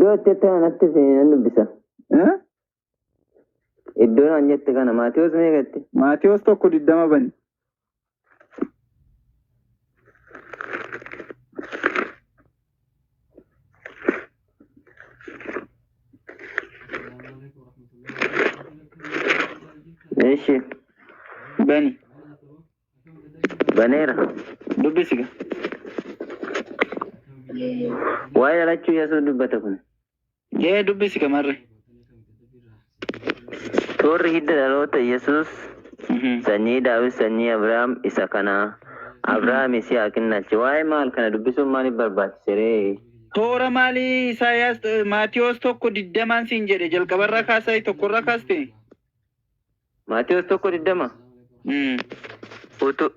Iddoo itti natti seenan dubbisa. Iddoon an jette kana Maatiyos meeqatti? Maatiyos 1:20 bani. Eeshi. Bani. Baneera. Dubbisiga. Waa'ee dhalachuu Yesuus dubbata kun. Dubbisiga marre. Toorri hidda dhaloota Yesuus sanyii Daawit sanyii Abrahaam isa kana Abrahaam Yisihaaqin dhalche. Waa'ee maal kana dubbisuun maaliif barbaachisee? Toora maali Isaayyaas Maatiyos 1:20 siin jedhe jalqabarraa kaasee tokkorraa kaaste. Maatiyos 1:20.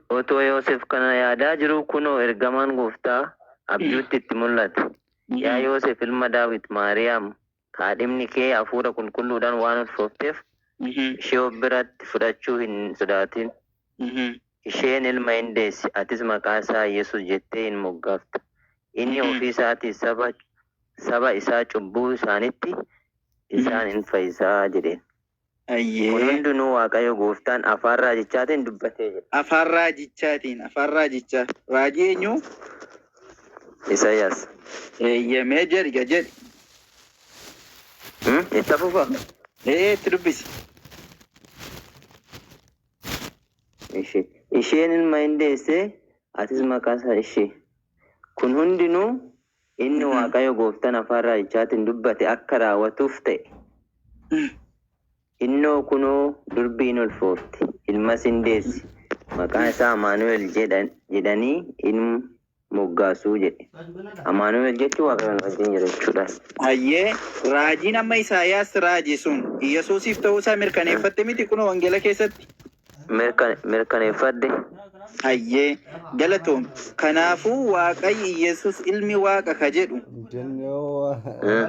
Otoo Yoosef kana yaadaa jiru kunoo ergamaan gooftaa abjuutti itti mul'ate. Yaa Yoosef ilma Daawit Maariyaam haadhimni kee hafuura qulqulluudhaan waan ulfoofteef ishee biratti fudhachuu hin sodaatin. Isheen ilma hin deessi atis maqaa isaa Yesuus jettee hin moggaafta. Inni ofii isaatii saba isaa cubbuu isaanitti isaan hin fayyisaa jedheen. Kun hundinuu Waaqayyo gooftaan afaan raajichaatiin dubbatee jira. Afaan raajichaa. Raajii eenyu? Isaayyaas. Mee jedhi. Itti fufa? Itti dubbisi. Isheen ilma hin deesse atis maqaa isaa ishee. Kun hundinuu inni Waaqayyo gooftaan afaan raajichaatiin dubbate akka raawwatuuf ta'e. Innoo kunoo durbiin ulfoofti ilmas hin deessi maqaan isaa Amaanu'el jedhanii in moggaasuu jedhe. Amaanu'el jechuun Waaqayyo wajjin jira jechuudha. Raajiin amma Isaayyaas raajii sun Yesuusiif ta'uusaa mirkaneeffatte miti kunoo wangeela keessatti. Mirkaneeffadde. Galatoom. Kanaafuu Waaqayyi Yesuus ilmi Waaqa ka jedhu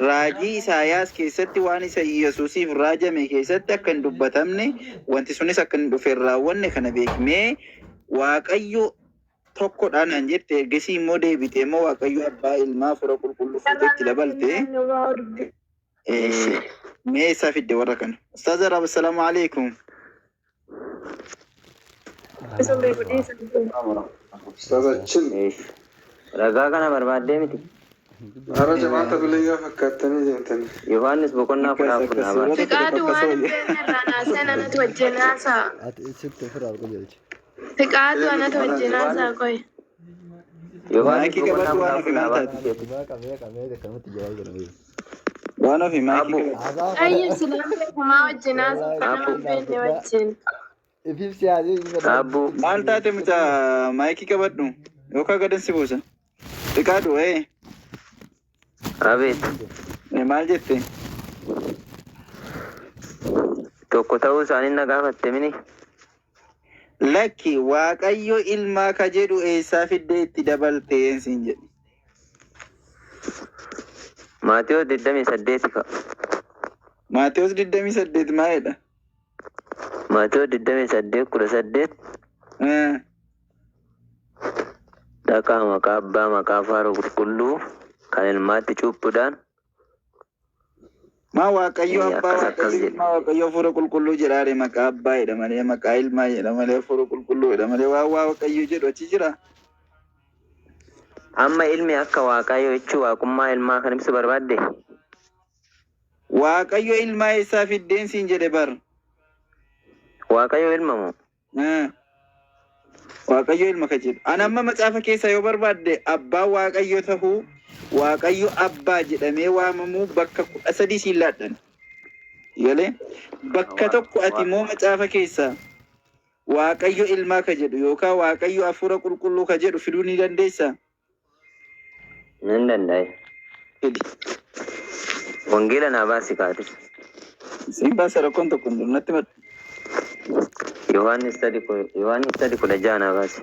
raajii Isaayyaas keessatti waan isa Yesuusiif raajame keessatti akka hin dubbatamne wanti sunis akka hin dhufeen raawwanne kana beekmee Waaqayyo tokkodhaan an jette ergasii immoo deebitee immoo Waaqayyo abbaa ilmaa fura qulqulluu fuutetti dabalte. Mee isaa fidde warra kana. Ustaaz Araab assalaamu alaikum. Ustaazachin ragaa kana barbaaddee miti. Hara jamaata bilayyaa fakkaatanii jirtani. Yohaannis boqonnaa 14. Fiqaadu waan irraa naasee nanatti wajjin haasa'a. Fiqaadu anatti wajjin haasa'a qoy. Yohaannis boqonnaa 14. Waan ofi maakii Ayyuu silaan beekumaa wajjin haasa'a kana beekne wajjin. maal taate mucha maayikii qabadhu yookaan gadansi buusa. Fiqaadu Abeet. maal jette? Tokko ta'uu isaanii na gaafatte mini. Lakki Waaqayyo ilmaa ka jedhu eessaa fiddee itti dabalteen siin jedhe. Maatiyos 28 ka. Maatiyos 28 maalidha? Maatiyos 28:18. Dhaqaa maqaa abbaa maqaa hafuura qulqulluu kan ilmaatti cuuphuudhaan. Maa Waaqayyo abbaa Waaqayyo hafuura qulqulluu jedhaare maqaa abbaa jedha malee maqaa ilmaa jedha malee hafuura qulqulluu jedha malee waan Waaqayyo jedhu achi jira. Amma ilmi akka Waaqayyo jechuu waaqummaa ilmaa kan ibsu barbaadde. Waaqayyo ilmaa eessaa fiddeen siin jedhe bar. Waaqayyo ilma moo? Waaqayyo ilma ka jedhu. Ani amma macaafa keessa yoo barbaadde abbaa Waaqayyo tahuu Waaqayyo abbaa jedhamee waamamuu bakka 13 siin laadhan. Yalee bakka tokko ati moo macaafa keessa Waaqayyo ilmaa ka jedhu yookaan Waaqayyo hafuura qulqulluu ka jedhu fiduu ni dandeessaa? Nan danda'e. Wangeela naa baasi kaate. Siin baasa rakkoon tokko hin jiru natti madda. Yohaannis 3:16 naa baasi.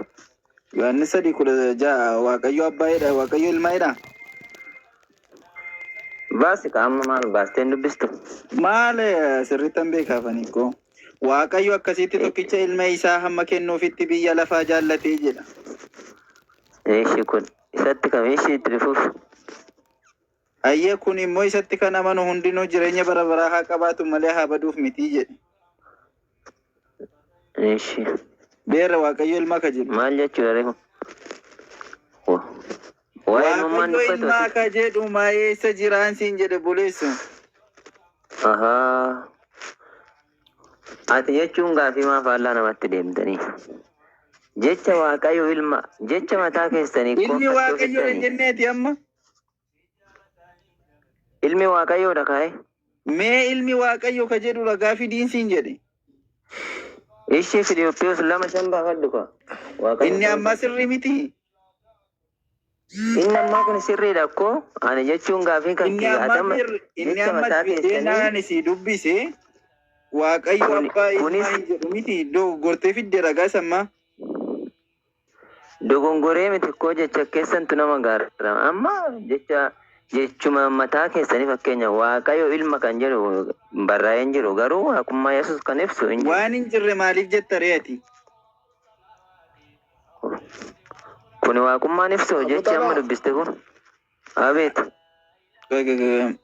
Yohaannis 3:16 Waaqayyo abbaa jedha Waaqayyo ilmaa jedha. Baasi ka amma maal baasteen dubbistu? Maal sirriittan beekaafanii koo Waaqayyo akkasitti tokkicha ilma isaa hamma kennuufitti biyya lafaa jaallatee jedha. Eeshi kun isatti kam eeshi itti dhufuuf? Ayyee kun immoo isatti kan amanu hundinuu jireenya bara baraa haa qabaatu malee haa baduuf miti jedhe. Ishi. Beera Waaqayyo ilma ka jedhu. Maal jechuudha reefu? Waa'ee ilmummaan Waaqayyo dubbatu. ilma ka jedhu maayee isa jiraansiin jedhe buleessu. Ahaa. Ati jechuun gaafii maaf faallaa namatti deemtanii? Jecha Waaqayyo ilma jecha mataa keessanii Ilmi Waaqayyo hin jenneeti amma. Ilmi Waaqayyoodha kaa'e. Mee ilmi Waaqayyo ka jedhu gaafii diinsiin jedhe. Ishee Filiippiyoos 2:5 baafadhu ka. Inni amma sirrii miti. Inni ammaa kun sirriidha akkoo ani jechuun gaafii kan Inni amma fideenaan si dubbise Waaqayyo abbaa ilmaa hin jedhu miti. Dogoggortee fidde ragaa sammaa. Dogongoree miti koo jecha keessantu nama gaara. Amma jechuma mataa keessanii fakkeenya Waaqayyo ilma kan jedhu barraa'ee hin jiru garuu waaqummaa Yesuus kan ibsu hin jiru. Waan hin jirre maaliif jetta re'ati? Kun waaqummaan ibsu jechi amma dubbiste kun. Abeet.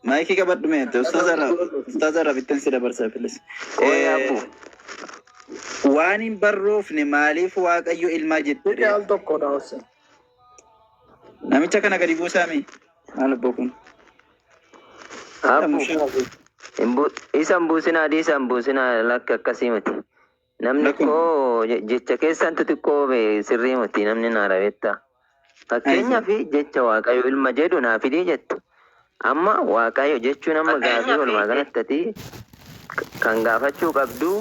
Maayikii qabadhu meete ustaazarraa bittan si dabarsaa filis. Waan hin barroofne maaliif Waaqayyo ilmaa jette? Namicha kana gadi buusaami. Maal abboo kun? Isan buusinaa adii isan buusinaa lakka akkasii miti. Namni koo jecha keessan xixiqqoo sirrii miti namni naara beektaa. Fakkeenyaaf jecha Waaqayyo ilma jedhu naa fidii jettu. Amma Waaqayyo jechuun amma gaafii walumaa galatti kan gaafachuu qabdu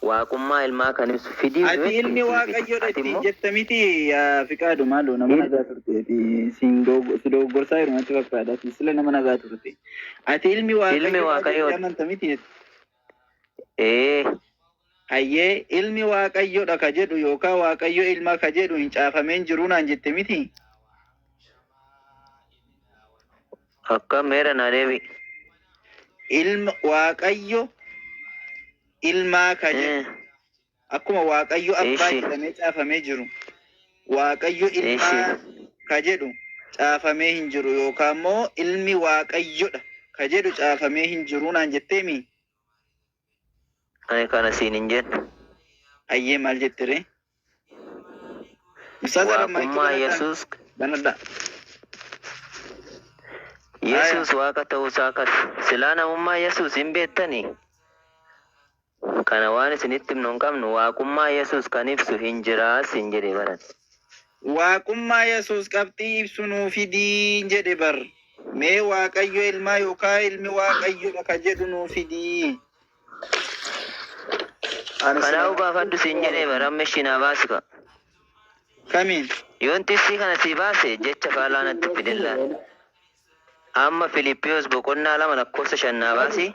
waaqummaa ilmaa kan ibsu fidii. Ati ilmi Waaqayyoodha ittiin jetta miti fiqaadu maaloo nama nagaa turteeti. Si dogoggorsaa jiru natti fakkaata. Sila nama nagaa turte. Ati ilmi Waaqayyoodha amanta miti. Hayyee ilmi Waaqayyoodha ka jedhu yookaan Waaqayyo ilma ka jedhu hin caafameen jiru naan jette miti. Akka meera na deebi. Ilma Waaqayyo ilmaa ka jedhu akkuma Waaqayyo abbaa jedhamee caafamee jiru. Waaqayyo ilmaa ka jedhu caafamee hin jiru yookaan immoo ilmi Waaqayyoodha ka jedhu caafamee hin jiru naan jetteemi. Ani kana siin hin jedhu. Hayyee maal jettere? Waaqummaa Yesuus. Banadha. Yesuus waaqa ta'uusaa kan silaa namummaa Yesuus hin beektanii. Kana waan isinitti himnu hin qabnu waaqummaa Yesuus kan ibsu hin jiraas hin jedhe baran. Waaqummaa Yesuus qabxii ibsu nuu fidii jedhe bar. Mee Waaqayyo ilmaa yookaan ilmi Waaqayyoodha ka jedhu nuu fidii. Kanaafuu baafadhu siin jedhee bara amma ishii naa baasi ka. Kamiin? Yoon tissii kana si baase jecha faallaa natti fidillaan. Amma Filiippiyoos 2:5 naa baasi.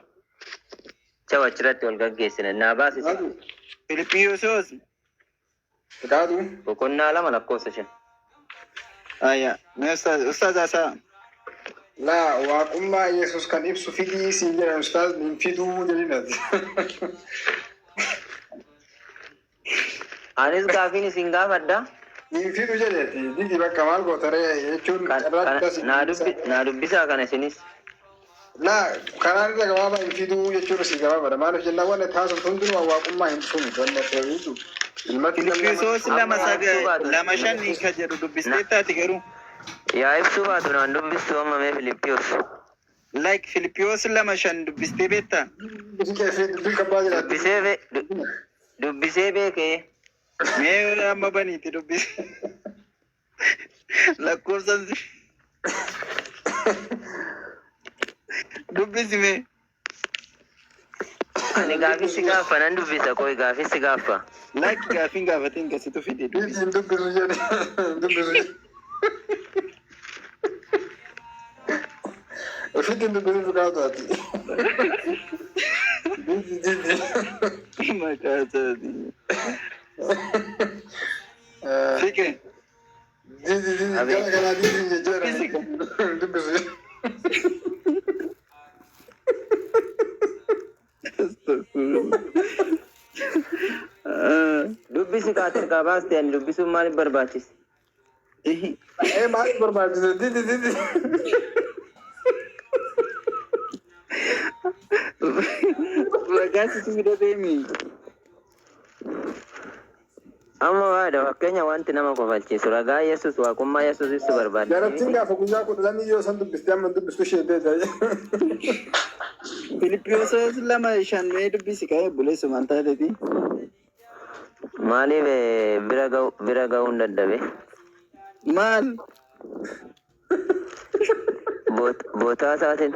Cawa achirratti wal gaggeessina naa baasi. Filiippiyoos. Fiqaadu. 2:5. Aya, mee ustaaz Asaa. Laa waaqummaa Yesuus kan ibsu fidii siin jedhan ustaaz hin fiduu jedhinati. Anis gaafiin isin gaafadha. Hin fidu jedheeti. Didi bakka maal gootaree jechuun naa dubbisaa kana isinis. Laa karaan irra gabaabaa hin fiduu jechuun si gabaabadha. Maaliif jennaan wanni taasisu hundinuu waaqummaa hin suni. Wanni fe'iitu. Filiippiyoos 2:5 ka jedhu dubbisteettaati garuu. Yaa ibsuu baatu naan dubbistu amma mee Filiippiyoos. Like Filiippiyoos 2:5 dubbistee beektaa? Dubbisee beekee. Mee amma baniiti dubbise. Lakkoofsan dubbisi mee. Ani gaafii si gaafa nan dubbisa koo gaafii si gaafa. Like gaafiin gaafateen kasitu fide dubbisi. Hin dubbisu jedhe. Dubbisu. Ofitti dubbisu Fiqaadu ati. Didi. Maqaa isaati. Fiqe. Didi gara garaa didi jechuudha. Dubbisu. Dubbisi kaatir qabaaste ani dubbisuun maaliif barbaachise? Maaliif barbaachise? Didi. Ragaasitu midhateemi. Amma waada fakkeenya wanti nama kofalchiisu ragaa Yesuus waaqummaa Yesuusitti barbaadde. Jarattiin gaafa guyyaa kudhanii yoo san dubbiste amma dubbistu ishee ta'e. Filipiyoos 2:5 mee dubbisi ka'ee buleessu maal taateeti? Maaliif bira ga'uun dadhabe? Maal? Bootaa isaatiin.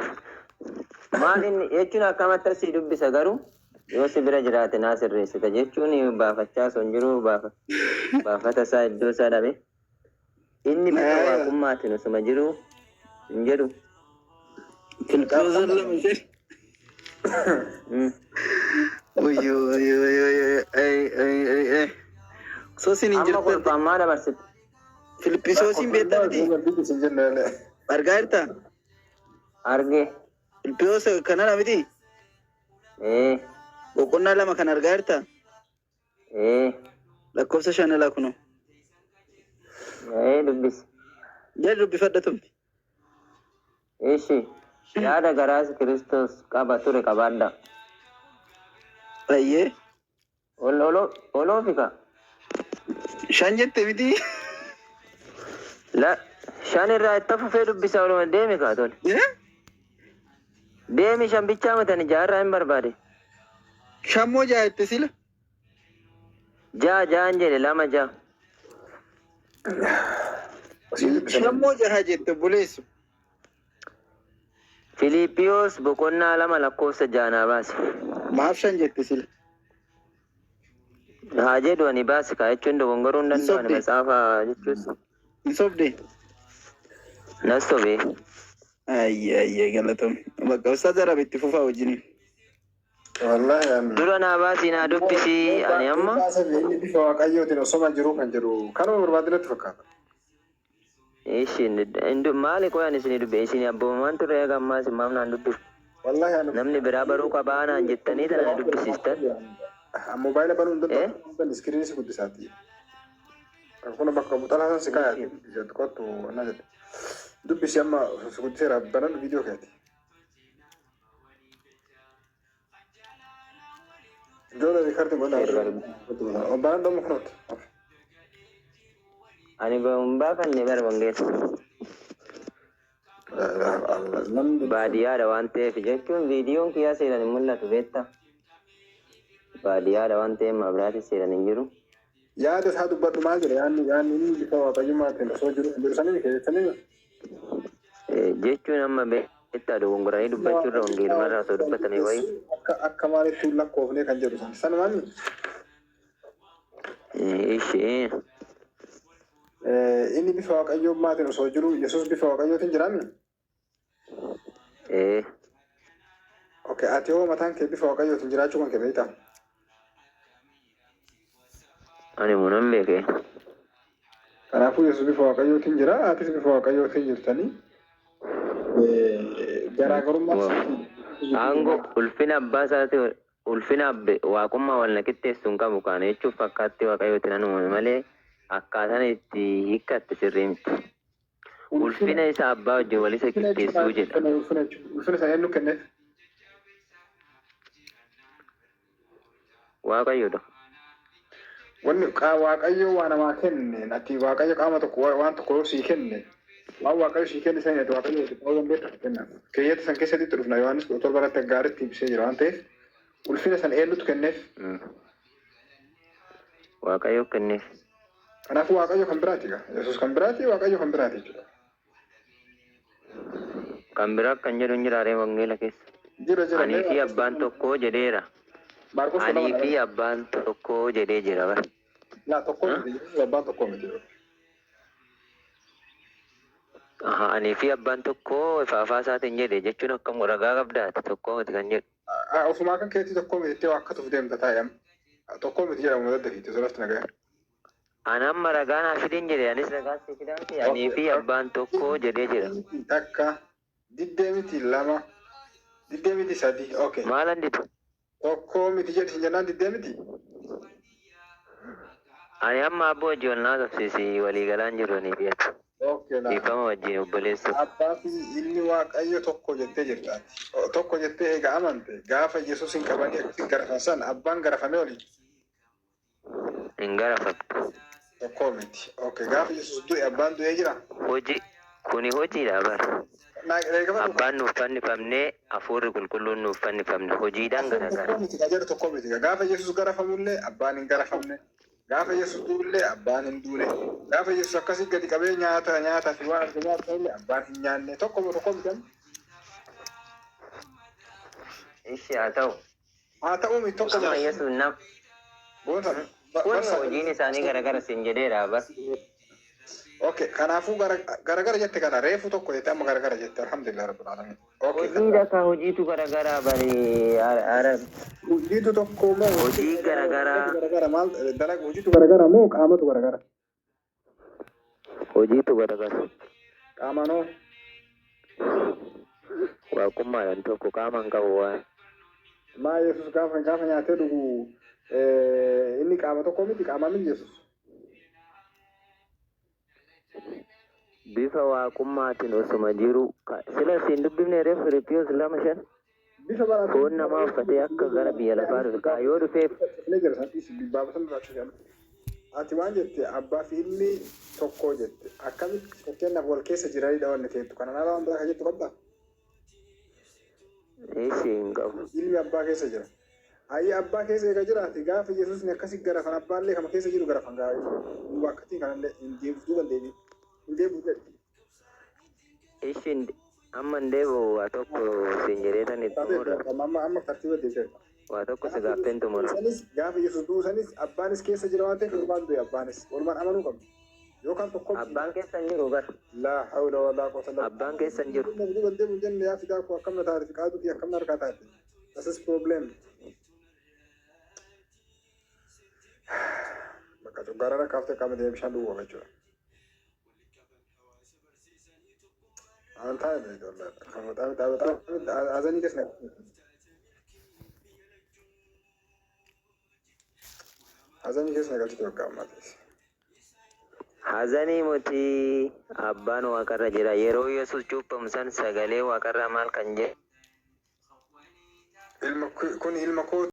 Maal inni jechuun akkamatti asii dubbisa garuu yoo si bira jiraate naa sirreessita jechuun baafachaa son jiru baafata isaa iddoo isaa dhabe. Inni bifa waaqummaatiin osuma jiru hin jedhu. Filipiyoos 2:5. Sosin hin jirtu. Amma ammaa dabarsite. Filipiyoosiin beektaa miti? Argaa jirta? Argee. Filipiyoos kanadha miti? Boqonnaa 2 kan argaa jirta? Lakkoofsa 5 kunoo. Dubbisi. Jedhi dubbifadha tumti. Ishi. Yaada garaas Kiristoos qaba ture qabaadha. Ayyee. Oloofi ka. 5 jette miti? Shan irraa itti fufee dubbisa oluma deemi kaa tole. Deemi 5 bichaa matani jaarraa hin barbaade. 5 moo 6 jette sila? 6 jedhe 2 6. 5 moo 6 jette buleessu? Filipiyoos boqonnaa 2 lakkoofsa 6 baase. Maaf 5 jette sila? Haa jedhu ani baase kaa jechuun dogongoruu hin danda'u matsaafa jechuus. Hin sobde? Nas sobee. Ayyee galatoom. Bakka Ustaaz Arab itti fufaa wajjin. Wallahi amin. Dura naa baasii naa dubbisii ani amma. Inni bifa waaqayyootiin osoma jiru kan jedhu kanuma barbaadinatti fakkaata. Maali qoyaan isin dubbe isin abboomamaan ture eega ammaas maaf naan dubbisu. Wallahi amin. Namni biraa baruu qabaa naan jettanii tana dubbisiistan. Mobaayila banuu hin danda'u. Iskiriinii si guddisaati. Kun bakka buxalaa si kaayaa jettu kottu na jedhe. Dubbisi amma si guddiseera banan viidiyoo keeti. Ijoollee riikardi godhaa. Banan dhamma kunuuti. Ani ba'umbaa kan ni barbangeessa. Baadiyyaadha waan ta'eef jechuun viidiyoon kiyyaa seeran hin mul'atu beektaa. Baadiyyaadha waan ta'eef maabiraati seeran hin jiru. Yaada isaa dubbadhu maal jedha yaanni inni bifa waaqayyummaatiin osoo jiru sanii keessanii. Jechuun amma beektaa dogongoranii dubbachuu irra wangeeluma irraa osoo dubbatanii wayii. Akka maalitti lakkoofnee kan jedhu san maali? Ishee. Inni bifa waaqayyummaatiin osoo jiru Yesuus bifa waaqayyootiin jiraami? Okay, ati hoo mataan kee bifa waaqayyootiin jiraachuu kan kee beektaa? Ani munan beekee. Kanaafuu Yesuus bifa waaqayyootiin jira, atis bifa waaqayyootiin jirtanii. Garaagarummaa aangoo ulfina abbaa isaati ulfina waaqummaa wal naqitteessuun qabu kana jechuuf fakkaatti waaqayyootiin anu malee akkaataan itti hiikkatte sirrii miti. Ulfina isa abbaa wajjin wal isa qixxeessuu jedha. Ulfina isa eenyu kenneef? Waaqayyoodha. Wanni waaqayyo waa namaa kenne ati waaqayyo qaama tokko waan tokko sii kenne waan waaqayyo sii kenne sana ati waaqayyo ta'uu dandeetta kenna. Keeyyata san keessatti itti dhufna Yohaannis 17 gaariitti ibsee jira waan ta'eef ulfina san eenyutu kenneef? Waaqayyo kenneef. Kanaafuu waaqayyo kan biraati gaa. Yesuus kan biraati waaqayyo kan biraati jechuudha. Kan biraa kan jedhu hin jiraaree wangeela keessa. Jira. Anii fi abbaan tokko jedheera. Anii fi abbaan tokko jedhee jira bara. Laa tokko miti abbaan tokko miti. Anii fi abbaan tokko ifaafaa isaatiin jedhe jechuun akkam ragaa qabdaati tokko miti kan jedhu. Ofumaa kan keetti tokko miti akka tuuf deemta taa'am. Tokko miti jedhamu madda fiite solafti nagaa. Anamma ragaa naa fidin jedhe anis ragaa si fidaati anii fi abbaan tokko jedhee jira. Takka diddee miti lama diddee miti sadi okay. Maalan ditu? Tokko miti jedhi jennaan diddee miti. Ani amma abboo wajji wal naa qabsiisi waliigalaan jiru ni beektu. Okay, Dhiifama wajjin obboleessa. abbaa fi ilmi waaqayyo tokko jettee jirta. Tokko jettee egaa amante gaafa Yesuus hin qabanii akkasiin garafasan abbaan garafame oli Hin garafatu. tokko miti. Okay, gaafa Yesuus du'e abbaan du'ee jira. Kuni hojiidha bara. Abbaan nuuf fannifamne hafuurri qulqulluun nuuf fannifamne hojiidhaan garagara. Tokko miti. Gaafa Yesuus garafamullee abbaan hin garafamne. Gaafa Yesuus du'ullee abbaan hin duune. Gaafa Yesuus akkasii gadi qabee nyaataa fi waan arga nyaatanillee abbaan hin nyaanne. Tokko miti. Ishi haa ta'u. Haa ta'u miti tokko Amma Yesuus nam. Kun hojiin isaanii garagara siin jedheedha bara. Okay, kanaafuu garagara jette kana reefu tokko jette amma garagara jette alhamdulillah rabbil alamin. Okay. Hojiidha ka hojiitu garagara bari arab. Hojiitu tokko moo Hojii garagara maal dalaga hojiitu garagara moo qaamatu garagara? hojiitu garagara. Qaamanoo Waaqummaadhaan tokko qaama hin qabu waan. maa Yesuus gaafa nyaatee dhugu inni qaama tokko miti qaama min Yesuus. Bifa waaqummaatiin osuma jiru sila siin dubbifne reef Filiippiyoos 2:5 Bifa bara foon namaa uffatee akka gara biyya lafaa dhufu yoo dhufeef ati waan jette abbaa fi ilmi tokko jette akkamitti fakkeenyaaf wal keessa jiranidha wanni teettu kana nala waan biraa jettu qabda hin qabu. ilmi abbaa keessa jira ayyi abbaa keessa eega jiraate gaafa Yesuusni akkasi garafan abbaallee kama keessa jiru garafan gaa'ee akkasii kanallee hin deebisuu dandeebi hin deebisu Ishiin amma hin deebi'u waa tokko siin jedheetan itti murra. amma tartiiba deebiseera. Waa tokko si gaaffeen tumurra. Sanis gaafa Yesuus du'u sanis abbaanis keessa jira waan ta'eef ilmaan du'e abbaanis walumaan amanuu qabdu. Yookaan tokko Abbaan keessa hin jiru bara. laa hawla walaa quwwata illaa Abbaan keessa hin jiru. namni bandee mun jenne yaa fidaa koo akkam na taate fi qaaduu fi akkam na harkaa taate. Das ist Problem. Bakka coggaarraa kaaftee qaama deemee bishaan duwwaa jechuudha. Amantaa illee ijoollee kan azanii keessa azanii keessa galchite bakka ammaatiis. Hazanii moti abbaan waaqarra jira yeroo Yesuus cuuphamu san sagalee waaqarraa maal kan jedhu. Kun ilma koo